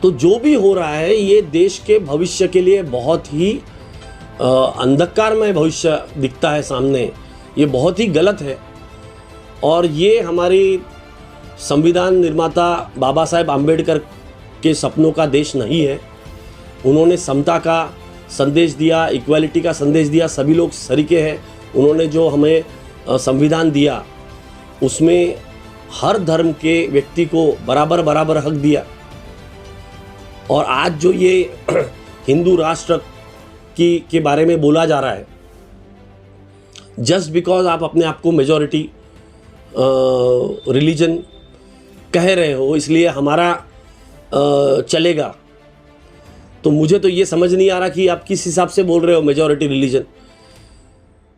तो जो भी हो रहा है ये देश के भविष्य के लिए बहुत ही अंधकारमय भविष्य दिखता है सामने। ये बहुत ही गलत है और ये हमारी संविधान निर्माता बाबा साहेब आम्बेडकर के सपनों का देश नहीं है। उन्होंने समता का संदेश दिया, इक्वालिटी का संदेश दिया, सभी लोग सरीके हैं। उन्होंने जो हमें संविधान दिया उसमें हर धर्म के व्यक्ति को बराबर बराबर हक दिया। और आज जो ये हिंदू राष्ट्र के बारे में बोला जा रहा है, जस्ट बिकॉज आप अपने आप को मेजॉरिटी रिलीजन कह रहे हो इसलिए हमारा चलेगा, तो मुझे तो ये समझ नहीं आ रहा कि आप किस हिसाब से बोल रहे हो मेजॉरिटी रिलीजन।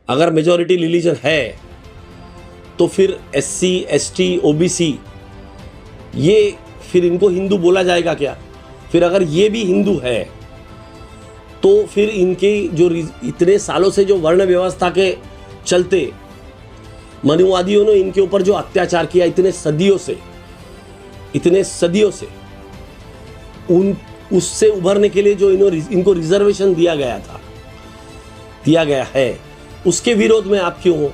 अगर मेजॉरिटी रिलीजन है तो फिर SC ST OBC ये फिर इनको हिंदू बोला जाएगा क्या? फिर अगर ये भी हिंदू है तो फिर इनके जो इतने सालों से जो वर्ण व्यवस्था के चलते मनुवादियों ने इनके ऊपर जो अत्याचार किया इतने सदियों से उससे उभरने के लिए जो इनको रिजर्वेशन दिया गया है, उसके विरोध में आप क्यों हो?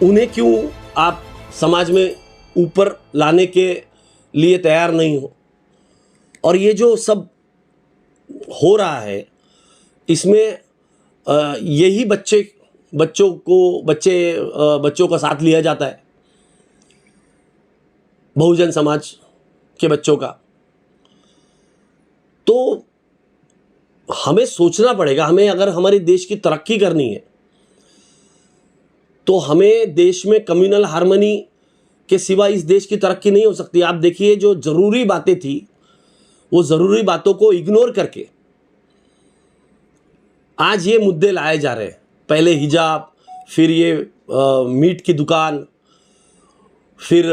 उन्हें क्यों आप समाज में ऊपर लाने के लिए तैयार नहीं हो? और ये जो सब हो रहा है इसमें यही बच्चों का साथ लिया जाता है, बहुजन समाज के बच्चों का। तो हमें सोचना पड़ेगा, हमें अगर हमारे देश की तरक्की करनी है तो हमें देश में कम्युनल हार्मनी के सिवा इस देश की तरक्की नहीं हो सकती। आप देखिए जो जरूरी बातें थी वो जरूरी बातों को इग्नोर करके आज ये मुद्दे लाए जा रहे हैं। पहले हिजाब, फिर ये मीट की दुकान, फिर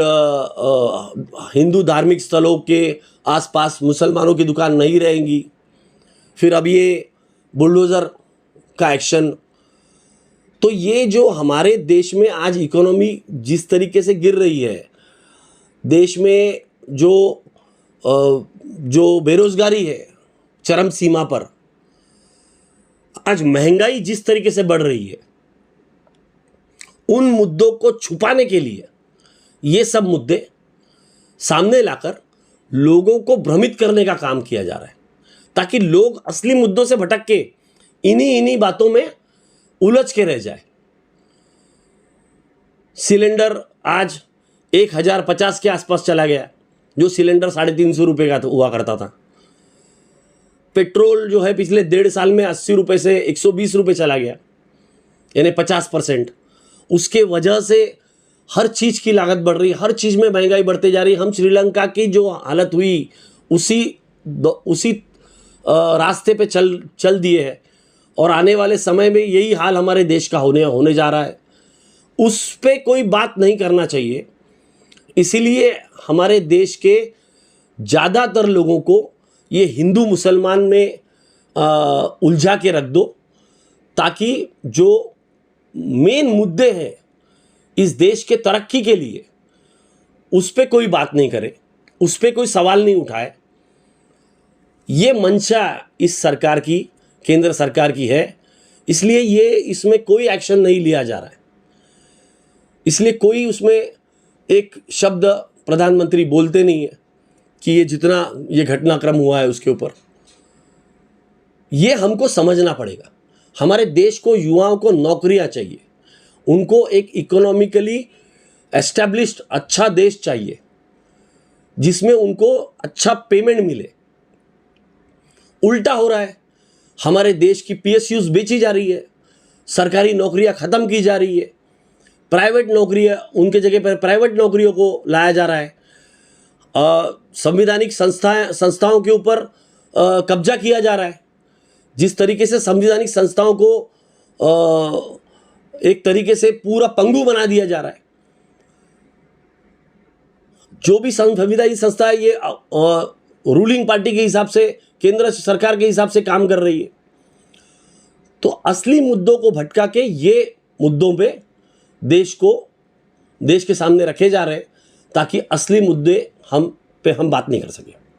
हिंदू धार्मिक स्थलों के आसपास मुसलमानों की दुकान नहीं रहेंगी, फिर अब ये बुलडोज़र का एक्शन। तो ये जो हमारे देश में आज इकोनॉमी जिस तरीके से गिर रही है, देश में जो बेरोजगारी है चरम सीमा पर, आज महंगाई जिस तरीके से बढ़ रही है, उन मुद्दों को छुपाने के लिए ये सब मुद्दे सामने लाकर लोगों को भ्रमित करने का काम किया जा रहा है, ताकि लोग असली मुद्दों से भटक के इन्हीं बातों में उलझ के रह जाए। सिलेंडर आज 1050 के आसपास चला गया, जो सिलेंडर 350 रुपये का हुआ करता था। पेट्रोल जो है पिछले 1.5 साल में 80 रुपये से 120 रुपये चला गया, यानी 50%। उसके वजह से हर चीज़ की लागत बढ़ रही है, हर चीज़ में महंगाई बढ़ते जा रही है। हम श्रीलंका की जो हालत हुई उसी रास्ते पे चल दिए हैं और आने वाले समय में यही हाल हमारे देश का होने जा रहा है। उस पे कोई बात नहीं करना चाहिए। इसीलिए हमारे देश के ज़्यादातर लोगों को ये हिंदू मुसलमान में उलझा के रख दो, ताकि जो मेन मुद्दे हैं इस देश के तरक्की के लिए उस पे कोई बात नहीं करे, उस पे कोई सवाल नहीं उठाए। ये मंशा इस सरकार की, केंद्र सरकार की है, इसलिए ये इसमें कोई एक्शन नहीं लिया जा रहा है। इसलिए कोई उसमें एक शब्द प्रधानमंत्री बोलते नहीं है कि ये जितना ये घटनाक्रम हुआ है उसके ऊपर। ये हमको समझना पड़ेगा। हमारे देश को, युवाओं को नौकरियां चाहिए, उनको एक इकोनॉमिकली एस्टैब्लिश्ड अच्छा देश चाहिए जिसमें उनको अच्छा पेमेंट मिले। उल्टा हो रहा है, हमारे देश की PSUs बेची जा रही है, सरकारी नौकरियां खत्म की जा रही है, प्राइवेट नौकरियां, उनके जगह पर प्राइवेट नौकरियों को लाया जा रहा है, संवैधानिक संस्थाओं के ऊपर कब्जा किया जा रहा है। जिस तरीके से संवैधानिक संस्थाओं को एक तरीके से पूरा पंगु बना दिया जा रहा है। जो भी संवैधानिक संस्था है ये रूलिंग पार्टी के हिसाब से, केंद्र सरकार के हिसाब से काम कर रही है। तो असली मुद्दों को भटका के ये मुद्दों पे देश के सामने रखे जा रहे हैं, ताकि असली मुद्दे हम पे हम बात नहीं कर सके।